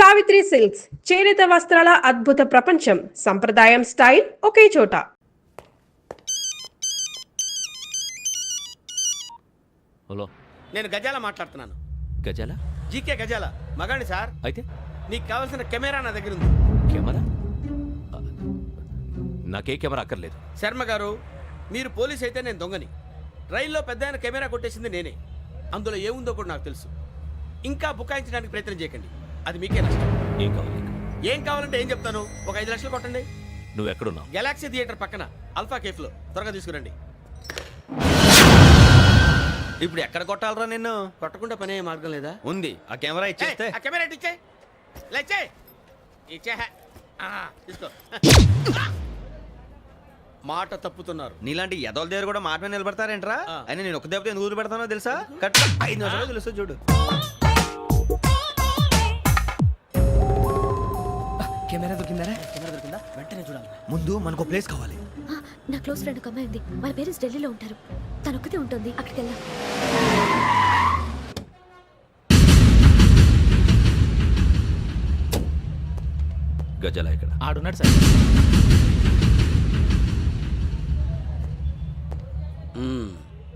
Savitri silks చేనేత వస్త్రాల అద్భుత ప్రపంచం. సంప్రదాయం స్టైల్ ఒకే చోట. హలో, నేను గజాల మాట్లాడుతున్నాను. గజాల? జీకే గజాల మగాడి సార్. అయితే నీకు కావాల్సిన కెమెరా నా దగ్గర ఉంది. కెమెరా? నాకే కెమెరా అక్కర్లేదు. శర్మ గారు, మీరు పోలీస్ అయితే నేను దొంగని. రైల్లో పెద్ద ఆయన కెమెరా కొట్టేసింది నేనే. అందులో ఏముందో కూడా నాకు తెలుసు. ఇంకా బుకాయించడానికి ప్రయత్నం చేయకండి, అది మీకే నష్టం. ఏం కావాలి నీకు? ఏం కావాలంటే ఏం చెప్తాను. ఒక 5 లక్షలు కొట్టండి. నువ్వు ఎక్కడున్నావు? గెలాక్సీ థియేటర్ పక్కన అల్ఫా కేఫ్లో. త్వరగా తీసుకురండి. ఇప్పుడు ఎక్కడ కొట్టాలరా నిన్ను? కొట్టకుండా పనే మార్గం లేదా? ఉంది, ఆ కెమెరా ఇచ్చేస్తే. ఆ కెమెరా ఇచ్చే లేచే ఇచ్చే. తీసుకో. మాట తప్పుతున్నారు. నీలాంటి ఎదల దగ్గర కూడా మాట మీద నిలబడతారేంట్రా? ఆ. అయినా నేను ఒక దెబ్బతో ఎందుకు పెడతానో తెలుసా? కరెక్ట్ 5 నిమిషాలు తెలుసు చూడు. కెమెరా దొరికిందా? వెంటనే చూడాలి. ముందు మనకు ప్లేస్ కావాలి. నా క్లోజ్ ఫ్రెండ్ ఒక అమ్మాయి ఉంది. వాళ్ళ పేరెంట్స్ ఢిల్లీలో ఉంటారు. తను ఒక్కతే ఉంటుంది. అక్కడికి వెళ్దాం. గజాల ఇక్కడ ఆడున్నాడు సార్.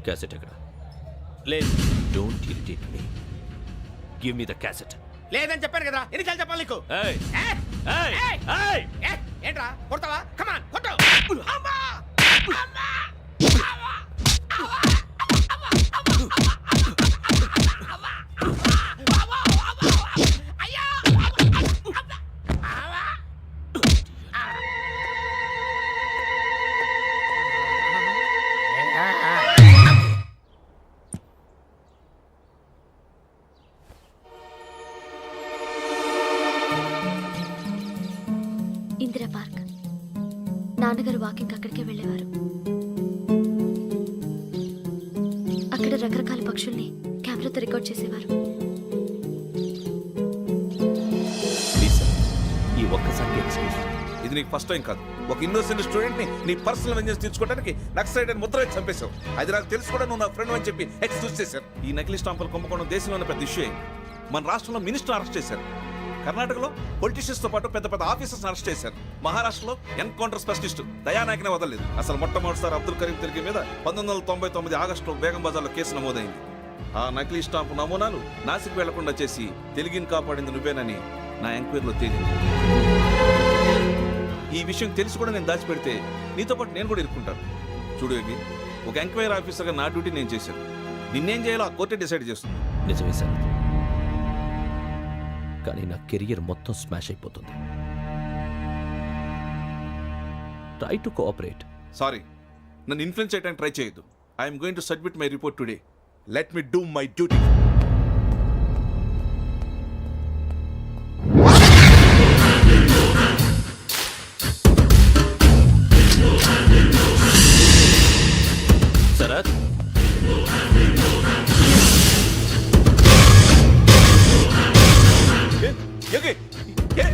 క్యాసెట్ ఎక్కడ? లేదు. Don't irritate me. Give me the cassette. లేదని చెప్పాను కదా, ఎన్నిసార్లు చెప్పాలి నీకు? ఏయ్ ఏయ్! ఏయ్ ఏయ్! ఏయ్! ఏ, ఏంట్రా కొడతావా? కమాన్ కొట్టు. అమ్మా! అమ్మా! ఇందిరా పార్క్. నాన్నగారు వాకింగ్ అక్కడికే వెళ్ళేవారు. అక్కడ రకరకాల పక్షుల్ని కెమెరాతో రికార్డ్ చేసేవారు. ప్లీజ్ సార్, ఈ ఒక్కసారి ఎక్స్క్యూజ్. ఇది నీకు ఫస్ట్ టైం కాదు. ఒక ఇన్నోసెంట్ స్టూడెంట్ ని నీ పర్సనల్ వెంజెన్స్ తీర్చుకోవడానికి నక్సలైట్ అని ముద్ర వేసి చంపేశావు. అది నాకు తెలుసు కూడా నువ్వు నా ఫ్రెండ్ అని చెప్పి ఎక్స్క్యూజ్ చేశారు. ఈ నకిలీ స్టాంపులు కుంభకోణం దేశంలో ఉన్న పెద్ద ఇష్యూ అయింది. మన రాష్ట్రంలో మినిస్టర్ అరెస్ట్ చేశారు. కర్ణాటకలో పొలిటీషియన్స్ తో పాటు పెద్ద పెద్ద ఆఫీసర్స్ అరెస్ట్ చేశారు. మహారాష్ట్రలో ఎన్కౌంటర్ స్పెషలిస్ట్ దయానాయకనే వదలలేదు. అసలు మొట్టమొదటిసారి అబ్దుల్ కరీం తిరిగి మీద 1999 ఆగస్టులో బేగం బజార్లో కేసు నమోదైంది. ఆ నకిలీ స్టాంపు నమూనాలు నాసిక్ వెళ్లకుండా చేసి తెలుగుని కాపాడింది నువ్వేనని నా ఎంక్వైరీలో తేలింది. ఈ విషయం తెలిసి కూడా నేను దాచిపెడితే నీతో పాటు నేను కూడా ఇరుక్కుంటాను. చూడు యోగి, ఒక ఎంక్వైరీ ఆఫీసర్గా నా డ్యూటీ నేను చేశాను. నిన్నేం చేయాలో ఆ కోర్టే డిసైడ్ చేస్తుంది. నిజమే సార్, కానీ నా కెరియర్ మొత్తం స్మాష్ అయిపోతుంది. Try to cooperate. సారీ, నన్ను ఇన్ఫ్లుయెన్స్ చేయడానికి ట్రై చేయొద్దు. I'm going to submit my report today. Let me do my duty. Sharath,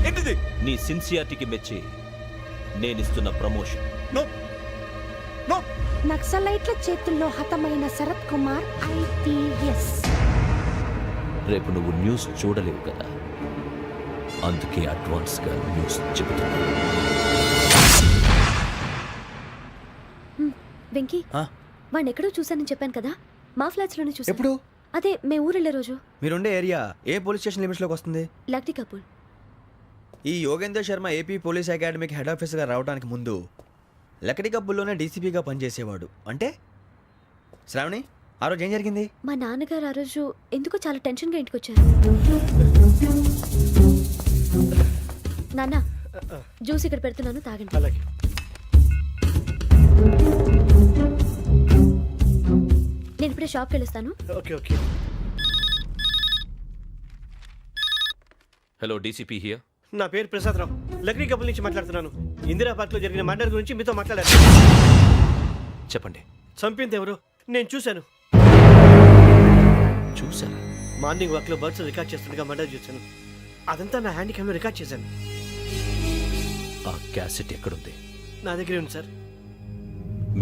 ఏంటిది? నీ సిన్సియారిటీకి మెచ్చి నేనిస్తున్న ప్రమోషన్. No no. నక్సలైట్ల చేతుల్లో హతమైన శరత్ కుమార్ IPS. రేపు నువ్వు న్యూస్ చూడలేవు కదా, అందుకే అడ్వాన్స్ గా న్యూస్ చెబుతున్నా. వెంకీ, వాడిని ఎక్కడో చూశానని చెప్పాను కదా. మా ఫ్లాట్స్ లోనే చూసాను. ఎప్పుడు? అదే మేము ఊరెళ్ళే రోజు. మీరుండే ఏరియా ఏ పోలీస్ స్టేషన్ లిమిట్స్ లోకి వస్తుంది? లక్టీ కపూర్. ఈ యోగేందర్ శర్మ ఏపీ పోలీస్ అకాడమీకి హెడ్ ఆఫీసర్గా రావడానికి ముందు లకడి కబ్బుల్లోనే డీసీపీగా పనిచేసేవాడు. అంటే శ్రావణి, ఆ రోజు ఏం జరిగింది? మా నాన్నగారు ఆ రోజు ఎందుకో చాలా టెన్షన్గా ఇంటికి వచ్చారు. నాన్న, జ్యూస్ ఇక్కడ పెడుతున్నాను, తాగండి. అలాగే. నేను ఇప్పుడే షాప్కి వెళ్ళొస్తాను. Okay okay. Hello, DCP here. నా పేరు ప్రసాదరావు, లక్డీ కపుల్ నుంచి మాట్లాడుతున్నాను. ఇందిరా పార్క్ లో జరిగిన మర్డర్ గురించి మీతో మాట్లాడారు. చెప్పండి. చంపింది ఎవరు? నేను చూశాను. చూసారా? మార్నింగ్ వాక్ లో బర్డ్స్ రికార్డ్ చేస్తుండగా మర్డర్ చూశాను. అదంతా నా హ్యాండ్ క్యామ్ లో రికార్డ్ చేశాను. ఆ క్యాసెట్ ఎక్కడుంది? నా దగ్గరే ఉంది సార్.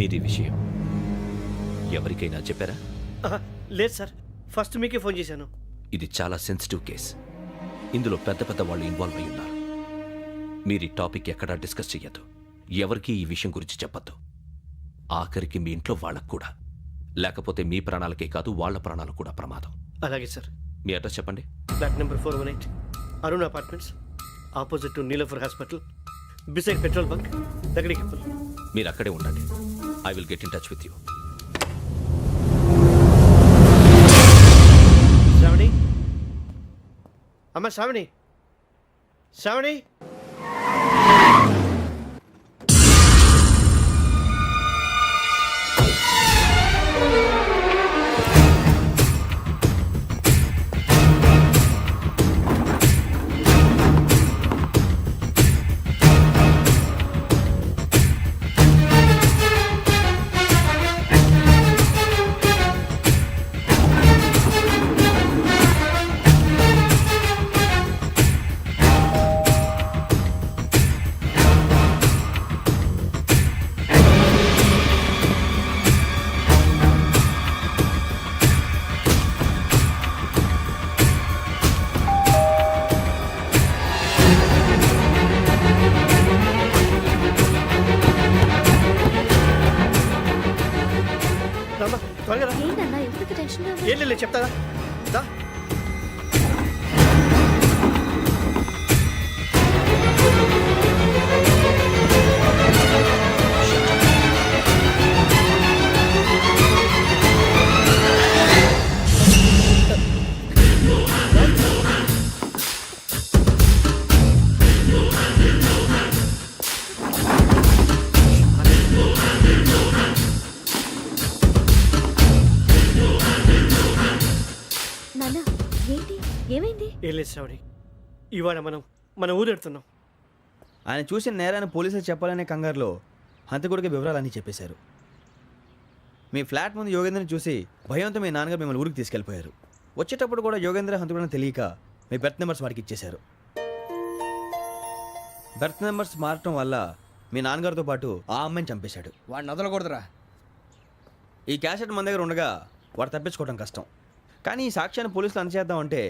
మీది విషయం ఎవరికైనా చెప్పారా? లేదు సార్, ఫస్ట్ మీకే ఫోన్ చేశాను. ఇది చాలా సెన్సిటివ్ కేస్. ఇందులో పెద్ద పెద్ద వాళ్ళు ఇన్వాల్వ్ అయి ఉన్నారు. మీరు ఈ టాపిక్ ఎక్కడా డిస్కస్ చెయ్యొద్దు. ఎవరికీ ఈ విషయం గురించి చెప్పొద్దు. ఆఖరికి మీ ఇంట్లో వాళ్ళకు కూడా. లేకపోతే మీ ప్రాణాలకే కాదు వాళ్ళ ప్రాణాలు కూడా ప్రమాదం. అలాగే సార్. మీ అడ్రస్ చెప్పండి. Flat number 418 Arun apartments, opposite to Niloufer hospital, beside petrol bunk, Lakdikapul. మీరు అక్కడే ఉండండి. I will get in touch with you. Sravani, అమ్మ శ్రావణి, శ్రావణి. రామ్మా, త్వరగా రా. ఏంటన్నా ఎందుకు టెన్షన్ ఏం లేదు చెప్తారా. దా. నాన్న ఏంటి ఏమైంది? ఏం లేదు శ్రావణి, ఇవాళ మనం మన ఊరు వెళ్తున్నాం. ఆయన చూసిన నేరాన్ని పోలీసులు చెప్పాలనే కంగారులో హంతకుడికి వివరాలన్నీ చెప్పేశారు. మీ ఫ్లాట్ ముందు యోగేంద్రని చూసి భయంతో మీ నాన్నగారు మిమ్మల్ని ఊరికి తీసుకెళ్ళిపోయారు. వచ్చేటప్పుడు కూడా యోగేంద్ర హంతకుడని తెలియక మీ బెర్త్ నెంబర్స్ వాడికి ఇచ్చేశారు. బెర్త్ నెంబర్స్ మారటం వల్ల మీ నాన్నగారితో పాటు ఆ అమ్మాయిని చంపేశాడు. వాడిని వదలకూడదురా. ఈ క్యాసెట్ మన దగ్గర ఉండగా వాడు తప్పించుకోవడం కష్టం. కానీ ఈ సాక్ష్యాన్ని పోలీసులు అందజేద్దామంటే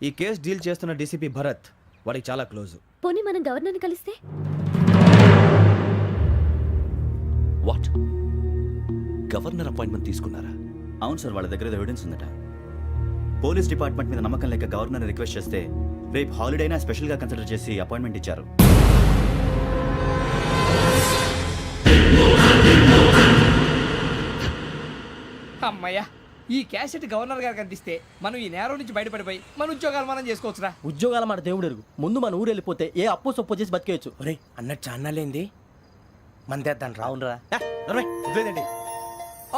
ఈ కేసు డీల్ చేస్తున్న డీసీపీ భరత్ వాడికి చాలా క్లోజు. పోనీ మనం గవర్నర్ని కలిస్తే? వాట్? గవర్నర్ అపాయింట్మెంట్ తీసుకున్నారా? అవును సార్, వాళ్ళ దగ్గర ఎవిడెన్స్ ఉందట. పోలీస్ డిపార్ట్మెంట్ మీద నమ్మకం లేక గవర్నర్ రిక్వెస్ట్ చేస్తే రేపు హాలిడేనా స్పెషల్గా కన్సిడర్ చేసి అపాయింట్మెంట్ ఇచ్చారు. అమ్మయ్యా, ఈ క్యాసెట్ గవర్నర్ గారికి అందిస్తే మనం ఈ నేరం నుంచి బయటపడిపోయి మన ఉద్యోగాలు మనం చేసుకోవచ్చురా. ఉద్యోగాల మాట దేవుడు ఎరుగు. ముందు మన ఊరు వెళ్ళిపోతే ఏ అప్పు సొప్పు చేసి బతికేయచ్చు. ఒరే అన్నట్టు చాన్నాలేంది మందేద్దాం రా. అవునరా?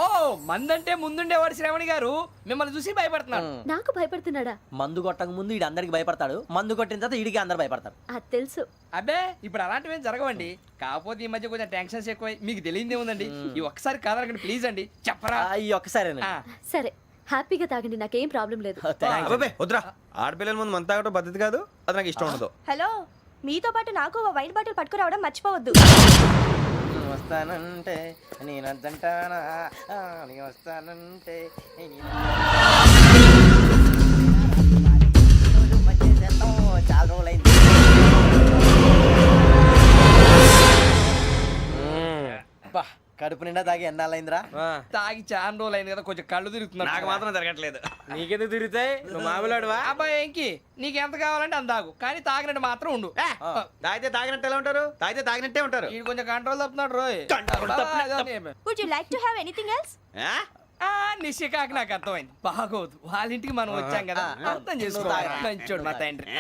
ఓ మందంటే ముందుండేవాడు శ్రావణి గారు మిమ్మల్ని చూసి భయపడుతున్నాడు. నాకు భయపడుతున్నాడా? మందు కొట్టక ముందు ఈడు అందరికి భయపడతాడు, మందు కొట్టిన తర్వాత ఈడికి అందరు భయపడతారు. అది తెలుసు. అబ్బే ఇప్పుడు అలాంటివి ఏం జరగవండి. కాకపోతే ఈ మధ్య కొంచెం టెన్షన్స్ ఎక్కువ, మీకు తెలియదే ఉందండి. ఈ ఒక్కసారి కాదనకండి ప్లీజ్ అండి, చెప్పరా. ఈ ఒక్కసారి ఆ, సరే హ్యాపీగా తాగండి, నాకేం ప్రాబ్లం లేదు. అబ్బాబే వద్దురా, ఆడపిల్లల ముందు మన తాగటం పద్ధతి కాదు. అది నాకు ఇష్టం ఉండదు. హలో, మీతో పాటు నాకు ఓ వైన్ బాటిల్ పట్టుకురావడం మర్చిపోవద్దు. వస్తానంటే నేనంటానా, వస్తానంటే చాలా రోజులైంది. బా, కడుపు నిండా తాగి ఎన్నాళ్ళైందిరా? తాగి చాలా రోజులు అయింది కదా, కొంచెం కళ్ళు తిరుగుతున్నా. నాకు మాత్రం జరగట్లేదు. నీకెందుకు తిరుగుతాయి? నువ్వు మామిలాడువా? అబ్బాయి ఏంకి నీకు ఎంత కావాలంటే అంత తాగు, కానీ తాగినట్టు మాత్రం ఉండు. తాగితే తాగినట్టు ఎలా ఉంటారు? తాగితే తాగినట్టే ఉంటారు. వీడు కొంచెం కంట్రోల్ తప్పుతున్నాడు రోయ్. Would you like to have anything else? నిశ్చికాకి నాకు అర్థమైంది. బాగోదు, వాళ్ళ ఇంటికి మనం వచ్చాం కదా, అర్థం చేసుకోవాలి. మంచోడు మా తండ్రి.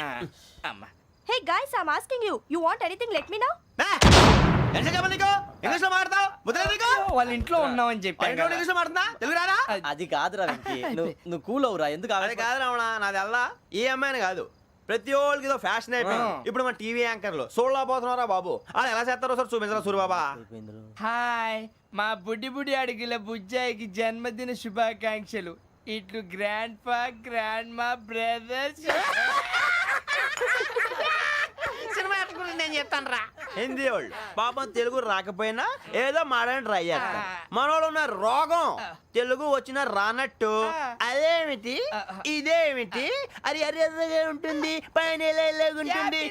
అమ్మ hey guys, I am asking you, you want anything let me know. English లో మాట్లాడతావు? వాళ్ళ ఇంట్లో ఉన్నామని చెప్పాను కదా. ఇంగ్లీష్ లో మాట్లాడుతున్నా? తెలుగు రాదా? అది కాదురా వెంకీ, నువ్వు కూల్ అవురా. ఎందుకు అది కాదు రావణ, నాది అల్లా ఏ అమ్మాయిని కాదు, ప్రతి ఒళ్ళకి ఇదో ఫ్యాషన్ అయిపోయింది. ఇప్పుడు మన టీవీ యాంకర్లు సోళ్ళ పోతున్నారా బాబు, అది ఎలా చేస్తారో సార్ చూపించరా సూరిబాబా. హాయ్, మా బుడ్డి బుడి అడిగిల బుజ్జాయికి జన్మదిన శుభాకాంక్షలు. ఇట్లు గ్రాండ్ ఫా గ్రాండ్ మా బ్రదర్స్. సినిమా నేను చెప్తాను రా. హిందీ వాళ్ళు పాపం తెలుగు రాకపోయినా ఏదో మాడని ట్రై చేస్తారు మనోళ్ళు ఉన్న రోగం తెలుగు వచ్చిన రానట్టు అదేమిటి ఇదేమిటి అది అర్రగా ఉంటుంది పైన ఉంటుంది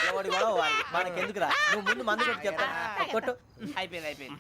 ఎవడి గొడవ వాడిది. మనకెందుకురా నువ్వు ముందు మందు కొట్టు చెప్తా కొట్టు అయిపోయింది